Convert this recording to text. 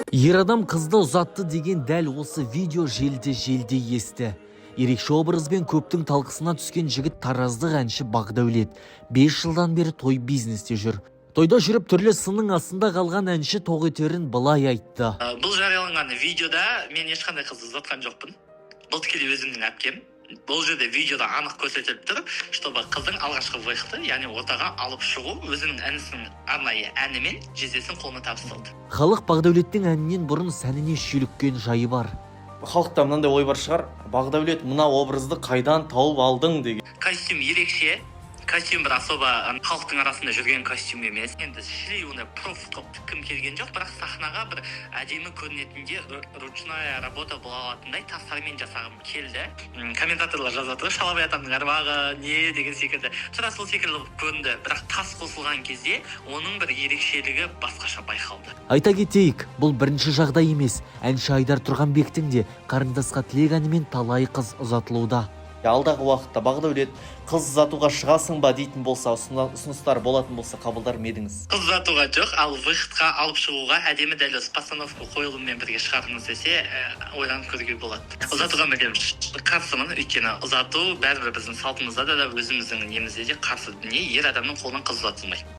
Ер адам қызды ұзатты деген дәл осы видео желді есті. Ерекше образбен көптің талқысына түскен жігіт тараздық әнші Бақдәулет 5 жылдан бері той бизнесте жүр. Тойда жүріп түрлі сынның астында қалған әнші тоқетерін былай айтты. Бұл жарияланған видеода мен ешқандай қызды ұзатқан жоқпын. Бұл тікелей өзімнің әпкем. Бұл жерде видеода анық көрсетіліп тұр, чтобы қыздың алғашқы выходы, яғни ортаға алып шығу өзінің інісінің арнайы әнімен жездесінің қолына табысталды. Халық Бақдәулеттің әнінен бұрын сәніне шүйліккен жайы бар. Халықта мынандай ой бар шығар, Бақдәулет мына образды қайдан тауып алдың деген. Костюм ерекше. Костюм бір особо халықтың арасында жүрген костюм емес. Енді шілей оны проф қылып тіккім келген жоқ, бірақ сахнаға бір әдемі көрінетінде ручная работа бола алатындай тастармен жасағым келді. Комментаторлар жазады, Шалабай атамның арбағы не деген секілді. Тура сол секілді көрінді, бірақ тас қосылған кезде оның бір ерекшелігі басқаша байқалды. Айта кетейік, бұл бірінші жағдай емес. Әнші Айдар Тұрғанбектің де қарындасқа тілек әнімен талай қыз ұзатылуда. Алдағы уақытта Бақдәулет қыз ұзатуға шығасың ба дейтін болса, ұсыныстар болатын болса қабылдар ма едіңіз? Қыз ұзатуға жоқ, ал выходқа алып шығуға әдемі дәл осы постановка қойылыммен бірге шығарыңыз десе, ойланып көруге болады. Ұзатуға мүлдем қарсымын, өйткені ұзату бәрібір біздің салтымызда да өзіміздің немізде де қарсы дүние, ер адамның қолынан қыз ұзатылмайды.